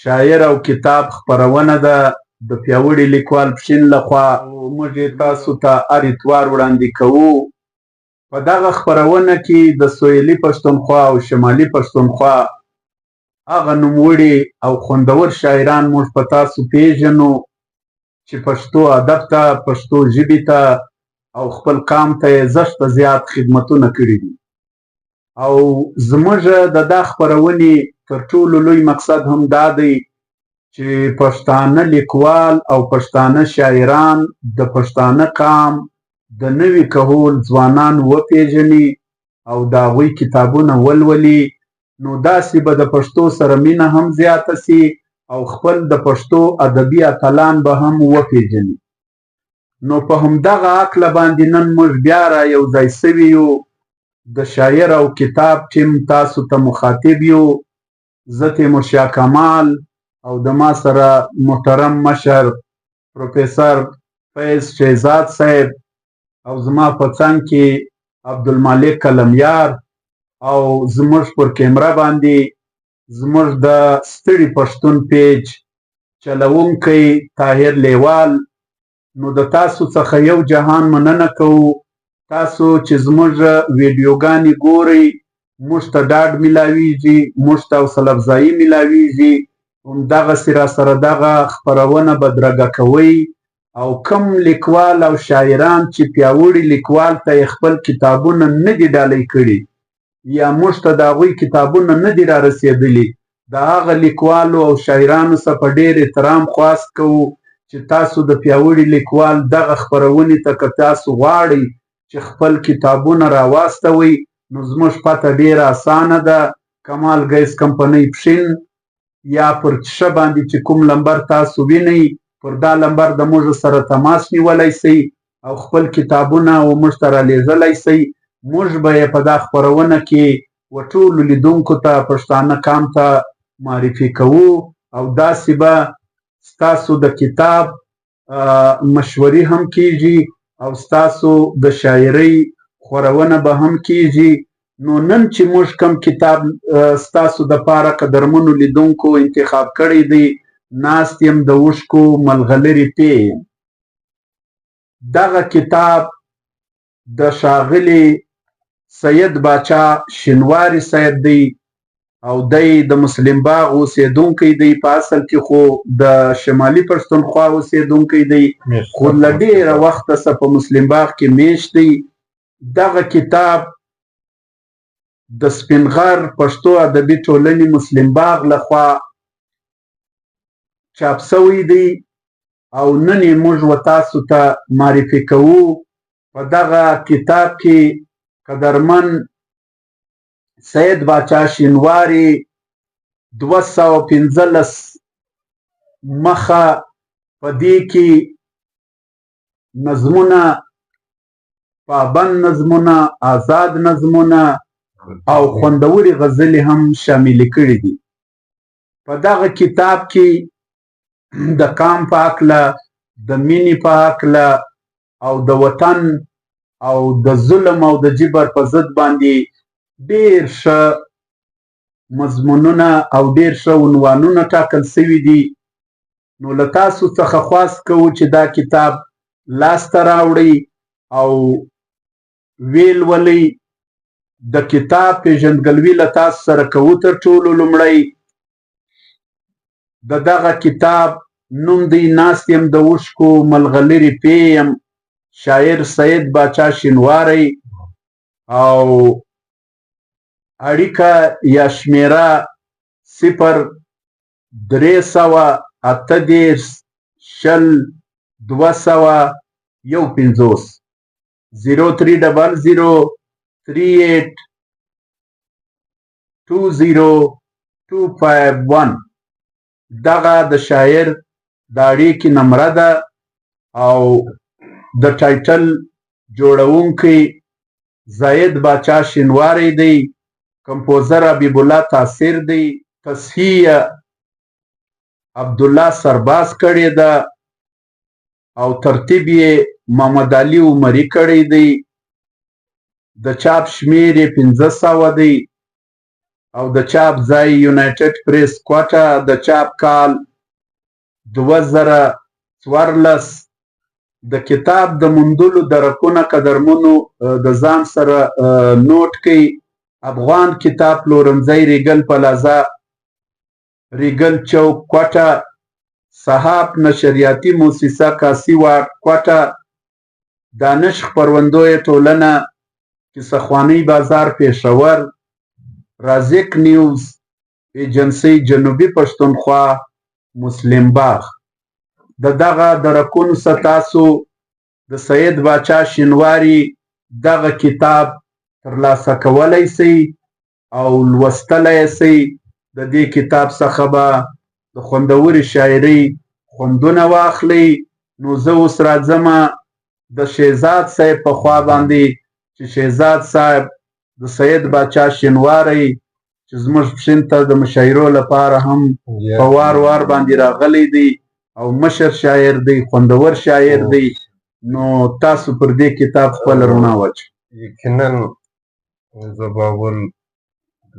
شاعر او کتاب خپرونه ده د پیاوړي لیکوال پښین لخوا موږ یې تاسو ته هر اتوار وړاندې کوو. په دغه خپرونه کې د سویلي پښتونخوا او شمالي پښتونخوا هغه نوموړي او خوندور شاعران موږ په تاسو پیژنو چې پښتو ادب ته، پښتو ژبې ته او خپل قام ته یې زښته زیات خدمتونه کړي دي. او زموږ د دا خپرونې تر ټولو لوی مقصد هم دا دی چې پښتانه لیکوال او پښتانه شاعران د پښتانه قام د نوي کهول ځوانان وپیژني او د هغوی کتابونه ولولي، نو داسې به د پښتو سره مینه هم زیاته سي او خپل د پښتو ادبي اتلان به هم وپیژني. نو په همدغه هکله باندې نن موږ بیا را یو ځای سوي یو، د شاعر او کتاب ټیم تاسو ته مخاطب یو. زه تیمورشاه کمال او د ما سره محترم مشر پروفیسر فیض شهزاد صاحب او زما په څنګ کې عبدالمالک کلمیار او زموږ پر کیمره باندې زموږ د ستړي پښتون پیج چلوونکی طاهر لیوال. نو د تاسو څخه یو جهان مننه کوو، تاسو چې زموږ ویډیوګانې ګورئ، موږ ته ډاډ میلاویږي، موږ ته حوصله افزایي میلاویږي. همدغسې را سره دغه خپرونه بدرګه کوئ او کم لیکوال او شاعران چې پیاوړي لیکوال ته یې خپل کتابونه نه دي ډالۍ کړي یا موږ ته د هغوی کتابونه نه دي را رسېدلي، د هغه لیکوالو او شاعرانو څخه په ډېر احترام خواست کوو چې تاسو د پیاوړي لیکوال دغه خپرونې ته که تاسو غواړئ چې خپل کتابونه راواستوئ، نو زموږ پته ډېره اسانه ده. کمال ګیس کمپنۍ پښین یا پر ښه باندې چې کوم لمبر تاسو وینئ، پر دا لمبر د موږ سره تماس نیولی شئ او خپل کتابونه موږ ته رالیږلی شئ. موږ به یې په دا خپرونه کې ټولو لیدونکو ته، پښتانه قام ته معرفي کوو او داسې به ستاسو د کتاب مشورې هم کیږي او ستاسو د شاعرۍ خپرونه به هم کیږي. نو نن چې موږ کوم کتاب ستاسو دپاره قدرمنو لیدونکو انتخاب کړی دی، ناست یم د اوښکو ملغلرې پې یم. دغه کتاب د ښاغلي سید باچا شینواري صاحب دی او دی د مسلم باغ اوسېدونکی دی، په اصل کې خو د شمالي پښتونخوا اوسېدونکی دی خو له ډېره وخته څه په مسلم باغ کې میشت دی. دغه کتاب د سپین غر پښتو ادبي ټولنې مسلم باغ لخوا چاپ سوی دی او نن یې موږ و تاسو ته معرفي کوو. په دغه کتاب کې قدرمن سید باچا شینواري 215 مخه په دې کې نظمونه، پابند نظمونه، آزاد نظمونه او خوندوري غزلې هم شاملې کړي دي. په دغه کتاب کې د قام په هکله، د مینې په هکله او د وطن او د ظلم او د جبر په ضد باندې ډېر ښه مضمونونه او ډېر ښه عنوانونه ټاکل سوي دي. نو له تاسو څخه خواست کوو چې دا کتاب لاسته راوړئ او ویلولئ. د کتاب پیژندګلوي له تاسو سره کوو. تر ټولو لومړی د دغه کتاب نوم دی ناست یم د اوښکو ملغلرې پې یم، شاعر سید باچا شینواری او اړیکه یا شمیره 038302015 0300382021. دغه د شاعر د اړیکې نمره ده او د ټایټل جوړونکی زاید باچا شینواری دی، کمپوزر حبیب الله تاثیر دی، تصحیح عبدالله سرباز کړې ده او ترتیب یې محمد علي عمري کړی دی. د چاپ شمیر یې 500 دی او د چاپ ځای یونایټډ پریس کوټه، د چاپ کال 2014. د کتاب د موندلو درکونه قدرمنو د ځان سره نوٹ کړئ. افغان کتاب پلورنځی ریګل پلازا، ریګل چوک کوټه، صحاف نشریاتي موسسه کاسي واټ کوټه، دانش خپروندویه ټولنه، کیسهخوانۍ بازار پېښور، رازق نیوز ایجنسۍ جنوبي پښتونخوا مسلم باغ. د دغه درکونو څخه تاسو د سید باچا شینواري دغه کتاب ترلاسه کولی شئ او لوستلی شئ. د دې کتاب څخه به د خوندورې شاعرۍ خوندونه واخلئ. نو زه اوس راځمه د شهزاد صاحب په خوا باندې چې شهزاد صاحب د سید باچا شینواری چې زموږ پښین ته د مشاعرو لپاره هم په وار وار باندې راغلی دی او مشر شاعر دی، خوندور شاعر دی. نو تاسو پر دې کتاب خپل رڼا واچوئ. یقینا زه به اول د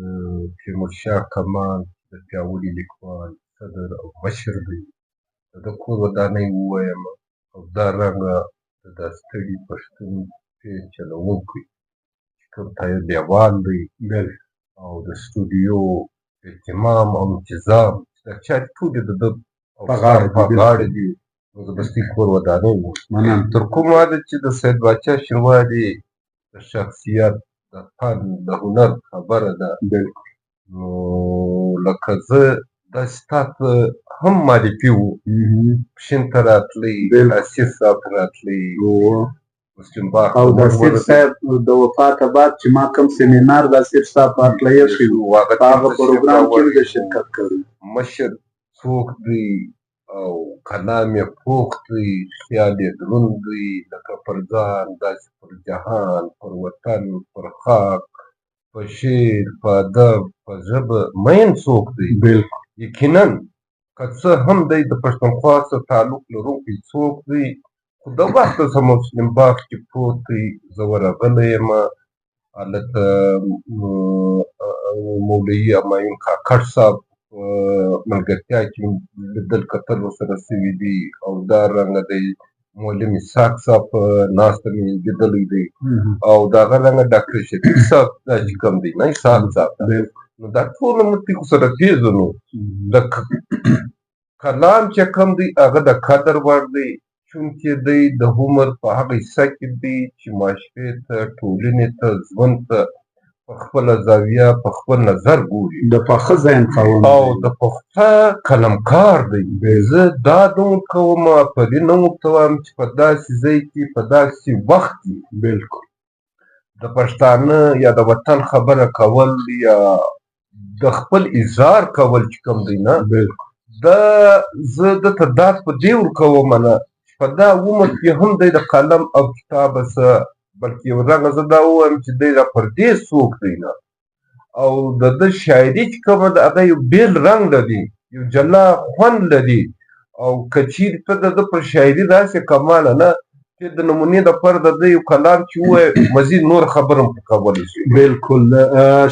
تیمورشاه کمال د پیاوړي لیکوال، صدر او مشر دی د کور ودانۍ ووایم او دارنګه د دا ستړي پښتون پیج چلوونکی چې کوم طاهر دیوال دی او د سټوډیو اهتمام او انتظام دا چارې ټولې د ده په غاړه دي. نو د بستي کور ودانۍ و تر کومه ده چې د سید باچا شینواري د شخصیت، د فن، د هنر خبره ده. نو لکه زه داسې تا ته هم معرفي وو، پښین ته راتلی، اسیر صاحب ته راتلی، مسلم باغ او د اسیر صاحب د وفاته بعد چې ما کوم سیمینار د اسیر صاحب په هکله ایښی وو، په هغه پروګرام کې د شرکت کړی. مشر څوک دی او کلام یې پوخ دی، خیال یې دروند دی، لکه پر ځان داسې پر جهان، پر وطن، پر خاک، په شعر، په ادب، په ژبه مین څوک دی. یقینا که څه هم دی د پښتونخوا سره تعلق لرونکی څوک دی، خو د وخته څخه مسلم باغ کې پروت دی. زه ورغلی یم هلته مولوي همایون کاکړ صاحب په ملګرتیا کې لیدل کتل ورسره سوي دي او دارنګه دی معلم اسحاق صاحب په ناسته مې لیدلی دی او د هغه رنګه ډاکټر شفیق صاحب دا چې کوم دی نه اسحاق صاحب، نو دا ټوله موږ سره پېژنو. د کلام چې کوم دی هغه د قدر وړ دی، چونکې دی د عمر په هغه حصه کې دی چې معاشرې ته، ټولنې ته، ژوند ته په خپله زاویه، په خپل نظر ګوري، د پاخه ذهن خاوند او د پخته قلمکار دی. زه دا ډول کوم آفرین ورته وایم چې په داسې ځای کې، په داسې وخت کې بالکل د پښتانه یا د وطن خبره کول یا د خپل اظهار کول چې کوم دی نه، دا زه دته داد په دې ورکوم نه چې په دا عمر کې هم دی د قلم او کتاب څه، بلکې یو رنګه زه دا ووایم چې دی را پر دې څوک دی نه، او د ده شاعري چې کومه ده هغه یو بېل رنګ لري، یو جلا خوند لري. او که چیرې ته د ده پر شاعري داسې کماله نه چې د نمونې دپاره د ده یو کلام چې ووایه مزید نور خبره هم کولی شي. بالکل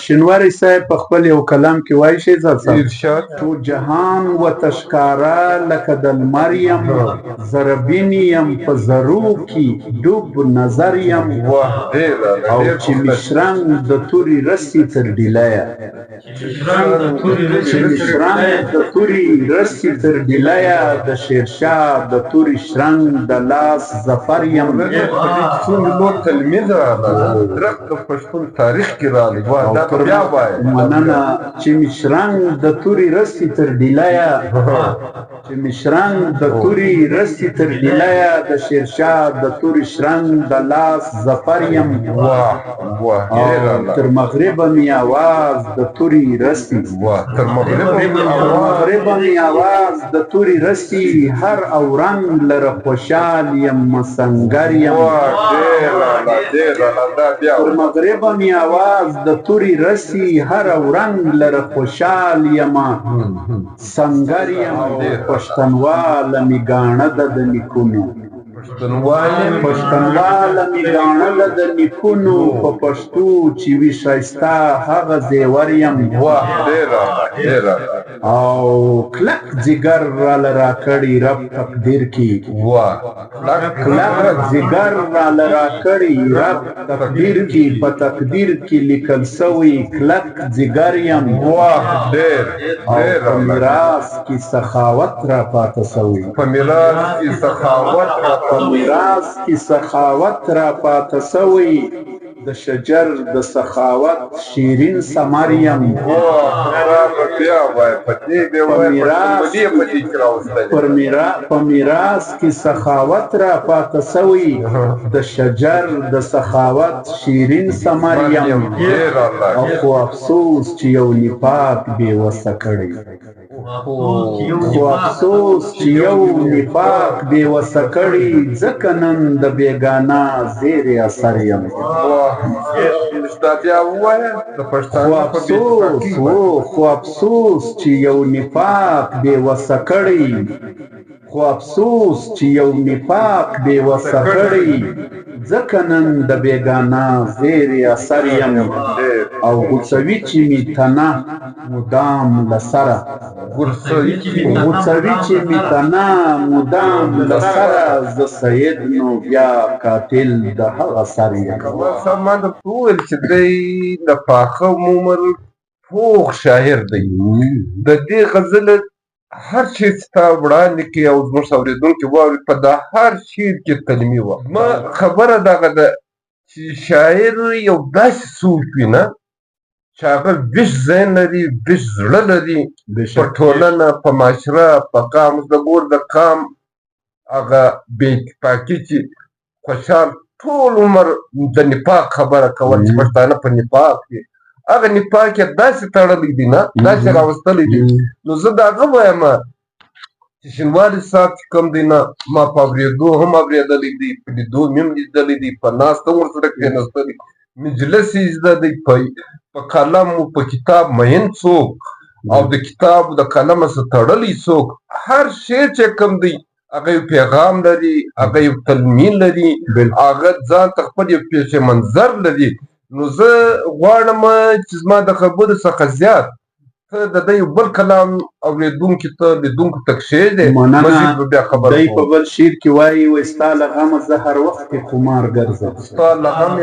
شینواری صاحب په خپل یو کلام کې وایي شهزاد صاحب تو جهان و تشکاره لکه د لمر یم، زربین یم په زرو کې ډوب نظر یم، او چې مشرنګ د تورې رسي تر ډیلایه، چې مشرنګ د تورې رسي تر ډیلایه، د شیرشاه د تورې شرنګ د لاس ظفر یم. نور تلمیذ درک د پښتون تاریخ کې راغلی دا بیا وایي مننه چې مشرنګ د تورې رسي تر ډیلایه، چې مشرنګ د تورې رسي تر ډیلایه، د شیرشاه د تورې شرنګ د لاس ظفر یم. تر مغربه مې اواز د تورې رسي، تر مغربه مې اواز د تورې رسي، هر او رنګ لره خوشحال یم مسنګر یم. تر مغربه مې اواز د تورې رسي، هر او رنګ لره خوشحال یم سنګر یم. پښتنواله مې ګاڼه ده د نیکونو، پښتنواله مې ګاڼله د نیکونو په پښتو چې وي ښایسته هغه زیور یم او کلک ځیګر راله راکړی رب تقدیر کې کلک ځیګر راله راکړی رب تقدیر کې په تقدیر کې لیکل سوی کلک ځیګر یم او په میراث کې سخاوت را پاته سوی په میراث کې سخاوت را پاته سوی د شجر د سخاوت شیرین ثمر یم په میراث کې سخاوت را پاته سوی د شجر د سخاوت شیرین ثمر یم او خو افسوس چې یو نفاق بې وسه کړی ځکه نن د بېګانه زیرې اثر یم خو افسوس چې یو نفاق بې وسه کړی ځکه نن د بېګانه زیرې اثر یم او غوڅوي چې مې تنه مدام له سره زه سید نو بیا قاتل د هغه سر یم ما درته وویل چې دی د پاخه عمر پوخ شاعر دی د دې غزل هر شی ستا وړاندې کې او زموږ اورېدونکي واوري په دا هر شعر کې کلمې وه ما خبره دغه ده چې شاعر یو داسې څوک وي نه چې هغه ویښ ذهن لري ویښ زړه لري په ټولنه په معاشره په قام د ګور د قام هغه بې اتفاقي چې خوشحال ټول عمر د نفاق خبره کول چې پښتانه په نفاق دي هغه نفاق یې داسې تړلی دی نه داسې راوستلی دی نو زه د هغه وایم چې شینواري صاحب چې کوم دی نه ما په اورېدو هم اورېدلی دی په لیدو مې هم لیدلی دی په ناسته هم ورسره کښېنستلی مجلس یې زده دی په قلم و په کتاب مین څوک او د کتاب د قلم سره تړلی څوک هر شعر چې کوم دی هغه یو پیغام لري هغه یو تلمین لري هغه ځان ته خپل یو پیش منظر لري نو زه غواړم چې زما د خبرو څخه زیات ته د دې یو بل کلام اورېدونکي ته لیدونکو ته کښېږدې مزید به بیا خبره دی په بل شعر کې وایي ستا له غمه زه هر وخت خمار ګرځم ستا له غمه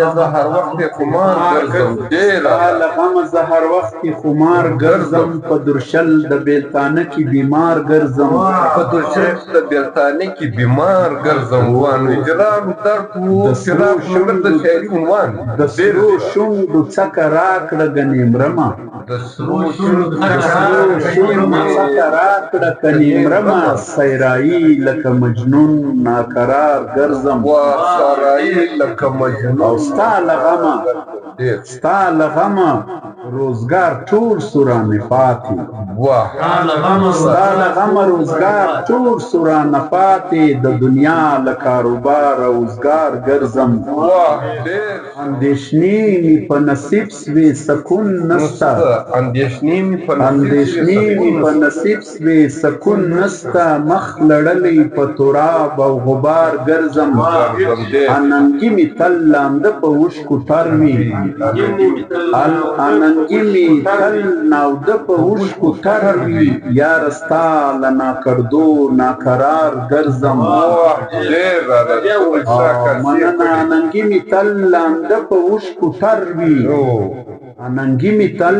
زه هر وخت خمار ګرځم په درشل د بیلتانه کې بیمار ګرځم وان هجران درد و فراق مگر د شاعري عنوان د سرو شونډو څکه راکړه ګنې مرمه سیرایی لکه مجنون ناقرار ګرځم او ستا له غمه روزګار ټول سورانه پاتې د دنیا له کاروبار روزګار ګرځم اندېښنې مې په نصیب سوې سکون نسته مخ لړلې په تراب او غبار ګرځم اننګي مې تل لانده په اوښکو تر وي یاره ستا له ناکردو ناقرار ګرځم مننه اننګي مې تل لانده په اوښکو تر وي اننګي مې تل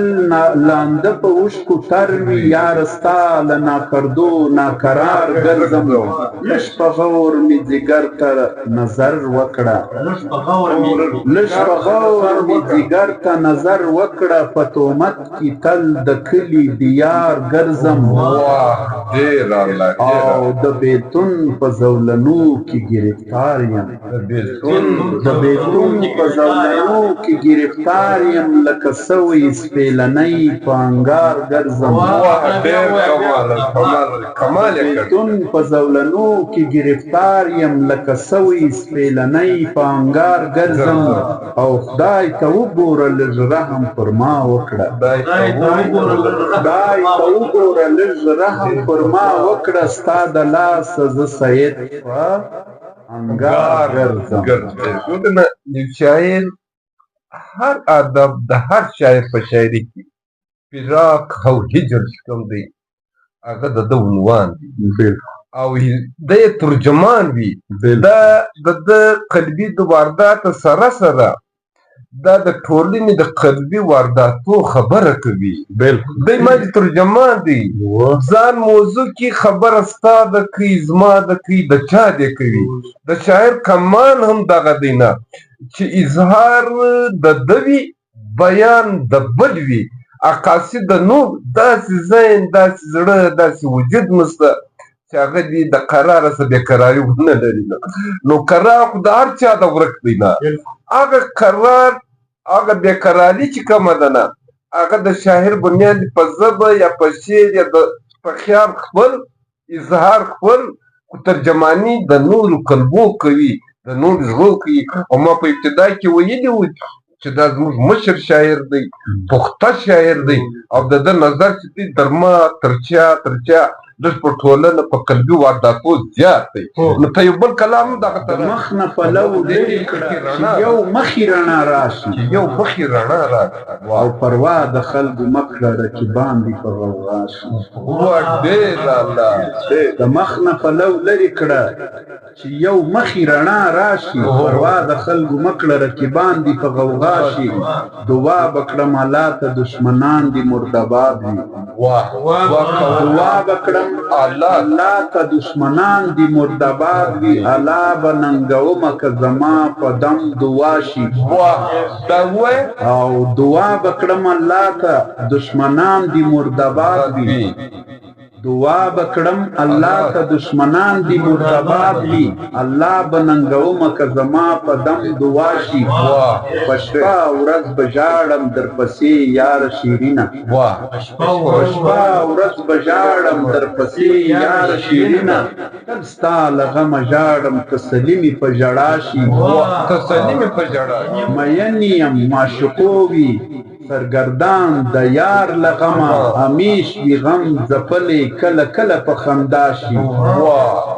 لانده په اوښکو تر وي یاره ستا له ناکردو ناقرار ګرځم لږ په غور مې ځیګر ته نظر وکړه په تهمت کې تل د کلي دیار ګرځم او د بیلتون په زولنو کې ګرفتار یم لکه سوی سپېلنۍ په انګار ګرځم په زولنو کې ګرفتار یم لکه سوی سپېلنۍ په انګار ګرځم او خدای ته وګوره لږ رحم پر ما وکړه ستا د لاسه زه سید انګار ګرځم. نو د یو شاعر هر ادب د هر شاعر په شاعري کې فراق او هجر چې کوم دی هغه د ده عنوان دی او د یې ترجمان وي. دا د قلبي د واردات سره سره دا د ټولنې د قلبي وارداتو خبره کوي. دی ما د ترجمان دی، ځان موضوع کې خبره ستا د کوي، زما د کوي، د چا دی کوي. د شاعر کمال هم دغه دی نه چې اظهار د ده وي، بیان د بل وي، عکاسي د نور داسې ذهن، داسې زړه، داسې وجود نسته چې هغه دې د قراره څه بېقراري ونه لري. نو قرار خو د هر چا د ورک دی نه، هغه قرار هغه بېقراري چې کومه ده نه، هغه د شاعر بنیاد په ژبه یا په شعر یا په خیال خپل اظهار خپل ترجماني د نورو قلبو کوي، د نورو زړو کوي. او ما په ابتدا کې ویلي وو چې دا زموږ مشر شاعر دی، پخته شاعر دی او د ده نظر چې دی تر ما تر چا لږ په ټولنه په قلبي وارداتو زیات دی. نو ته یو بل کلام دغه د مخ نه پلو لرې کړه چې یو مخې رڼا راشي، او پروا د خلکو مه کړه رقیبان دي په غوغا شي. د مخ نه پلو لرې کړه چې یو مخې رڼا راشي، پروا د خلکو مه کړه رقیبان دي په غوغا شي. دعا به کړم الله ته دشمنان دي مردباد وي، دعا به کړم الله ته دشمنان دي مردباد وي. الله به ننګومه که زما په دم دعا شي، او دعا به کړم الله ته دشمنان دي مردباد وي. دعا به کړم الله ته دشمنان دي مردباد وي. الله به ننګومه که زما په دم دعا شي. په شپه ورځ به ژاړم درپسې یاره شیرینه، په شپه ورځ به ژاړم درپسې یاره شیرینه. تل ستا له غمه ژاړم تسلي مې په ژړا شي. مین یم معشوقو وي سرګردان د یار له غمه، همیش وي غم ځپلی کله کله په خندا شي.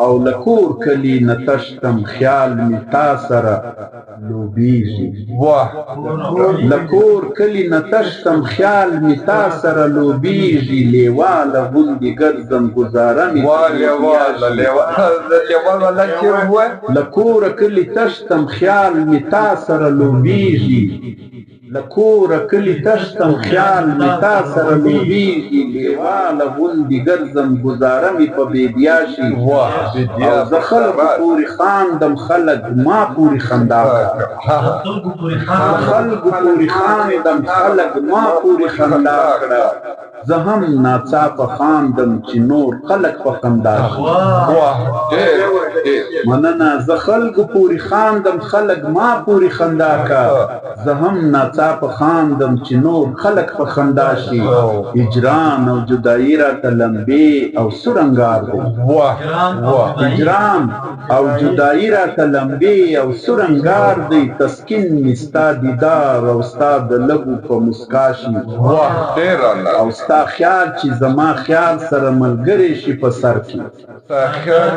او له کور کلي نه تشتم خیال مې تا سره لوبیږي، له کور کلي نه تشتم خیال مې تا سره لوبیږي. لیواله غوندې ګرځم ګزاره مې له کوره کلي تشتم خیال مې تا سره لوبیږي، له کوره کلي تشتم خیال مې تا سره لوبیږي. لیواله غوندې ګرځم ګزاره مې په بیدیا شي. او زه خلکو پورې خاندم خلک ما پورې خندا کړه، خلکو پورې خاندم خلک ما پورې خندا کړه. زه هم ناڅاپه خاندم چې نور خلک په خندا شي. مننه. زه خلکو پورې خاندم خلک ما پورې خندا کړه. زه هم ناڅاپه خاندم چې نور خلک په خندا شي. هجران او جدایي راته لمبې او سرنګار دی، هجران او جدایي راته لمبې او سرنګار دی. تسکین مې ستا دیدار او ستا د لبو په مسکا شي. او ستا خیال چې زما خیال سره ملګری شي په سر کې، ستا خیال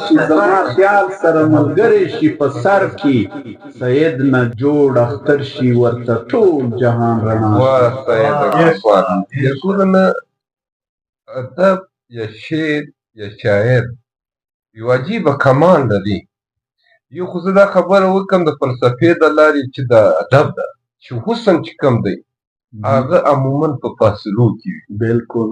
چې زما خیال سره ملګری شي په سر کې. سید نه جوړ اختر شي ورته ټول جهان رڼا شي. ادب یا شعر یا شاعر یو عجیبه کمال لري. یو خو زه دا خبره وکړم د فلسفې د لارې چې د ادب ده چې حسن چې کوم دی هغه عموما په فاصلو کې وي. بالکل.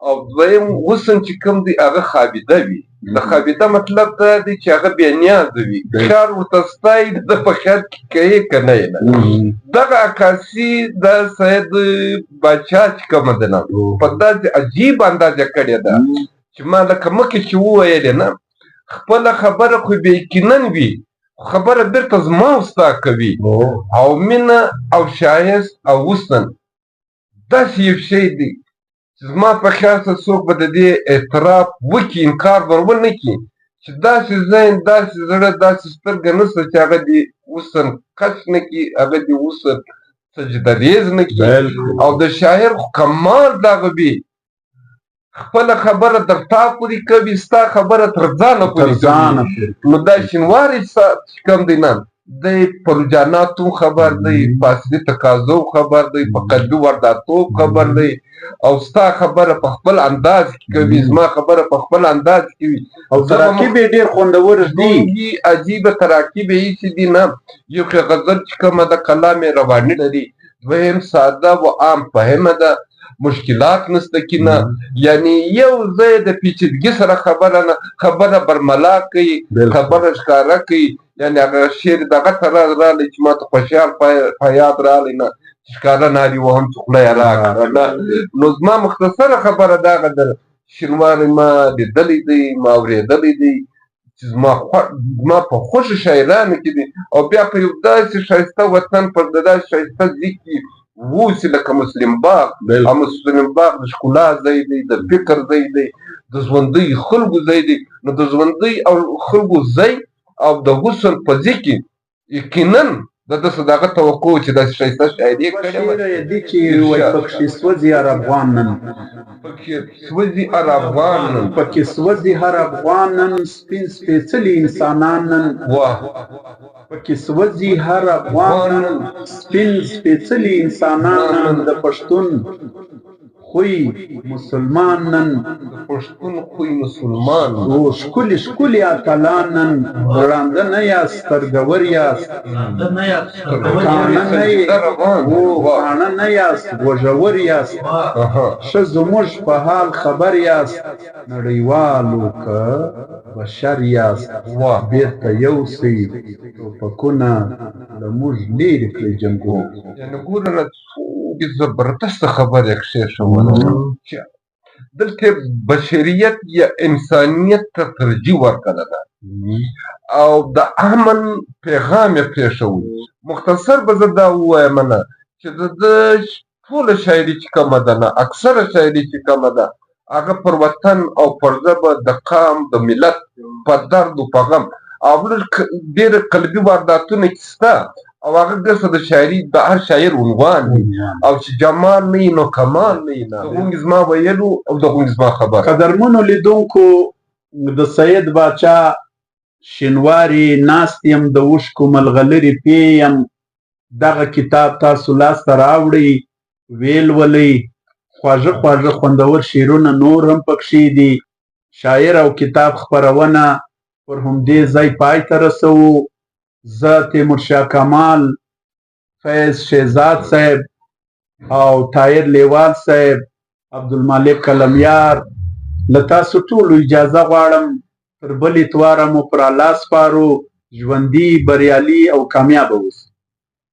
او دویم حسن چې کوم دی هغه خابیده وي. د خابیده مطلب دا دی چې هغه بې نیازه وي، خیال ورته ستایي د په خیال کې کوي که نه یې نه. دغه عکاسي د سید باچا چې کومه ده نه په داسې عجیب اندازه کړې ده چې ما لکه مخکې چې وویلې نه، خپله خبره خو بې یقینن وي، خبره بیرته زما او ستا کوي. او مینه او ښایست او حسن داسې یو شی دی چې زما په خیال سره څوک به د دې اعتراف وکړي، انکار به ونه کړي چې داسې ذهن، داسې زړه، داسې سترګه نشته چې هغه دې حسن کش نه کړي، هغه دې حسن سجده ریز نه کړي. او د شاعر خو کمال دغه وي، خپله خبره تر تا پورې کوي، ستا خبره تر ځانه تر پورې ځانه کوي. پورې. نو دا شینواری چې کوم دی نه، دی په رجحاناتو خبر دی، په اصلي تقاضو خبر دی، په قلبي وارداتو خبر دی، او ستا خبره په خپل انداز کې کوي، زما خبره په خپل انداز کې کوي، او تراکیب یې ډېر خوندور دي. زموږ عجیبه تراکیب یې ایښي دي نه. یو غزل چې کومه ده کلام یې رواني لري، دویم ساده و عام فهمه ده، مشکلات نسته کې نه، یعنی یو ځای د پیچیدګي سره خبره نه، خبره برملا کوي، خبره ښکاره کوي. یعنی هغه شعر دغه ته راغلی چې ما ته خوشحال په یاد راغلی نه، چې ښکاره نارې وهم چې خوله یې راکړه نه. نو زما مختصره خبره دغه ده، شینواری ما لیدلی دی، ما اورېدلی دی چې زما په خوښو شاعرانو کې دي، او بیا په یو داسې ښایسته وطن پر د داسې ښایسته ځای کې اوسي لکه مسلم باغ. او مسلم باغ د ښکلا ځای دی، د فکر ځای دی، د ژوندۍ خلکو ځای دی. نو د ژوندۍ او خلکو ځای او د حسن په ځای کې یقینا د ده صداقت توقع چې داسې ښایسته شاعري یې کړې وه. شعر یې دی چې وایي پکښې سوځي هر افغان نن، پکې سوځي هر افغان نن، پکې سوځي هر افغان نن، سپین سپېڅلي انسانان نن. واه پکې سوځي هر افغان نن، سپین سپېڅلي انسانان نن. د پښتون خوی مسلمان نن، د پښتون خوی مسلمان نن. او ښکلي ښکلي اتلان نن. ړانده نه یاست سترګور یاست، کاڼه نه یاست غوږور یاست. ښه زموږ په حال خبر یاست، نړیوالو که بشر یاست. بیرته یوسئ ټوپکونه له موږ لرې کړئ جنګونه. یعنې ګوره نه څومره زبردسته خبره یې کښېښوله چې دلته بشریت یا انسانیت ته ترجیح ورکړله ده، او د امن پیغام یې پرېښوی. مختصر به زه دا ووایم نه چې د ده ټوله شاعري چې کومه ده نه، اکثره شاعري چې کومه ده، هغه پر وطن او پر ژبه د قام د ملت په درد و په غم او ډېره قلبي وارداتونه کې شته، او هغه ګرځه د شاعري د هر شاعر عنوان دی، او چې جمال نه وي نو کمال نه وي. د غونګې زما ویلو او د غونګې زما خبره. قدرمنو لیدونکو، د سید باچا شینواري ناست یم، د اوښکو ملغلرې پې یم. دغه کتاب تاسو لاسته راوړئ، ویل ولئ. خواږه خواږه خوندور شعرونه نور هم پکښې دي. شاعر او کتاب خپرونه پر همدې ځای پای ته رسوو. زه تیمورشاه کمال، فیض شهزاد صاحب او طاهر لیوال صاحب، عبدالمالک قلمیار له تاسو ټولو اجازه غواړم. تر بل اتواره مو پر الله سپارو. ژوندي، بریالي او کامیابه اوسئ.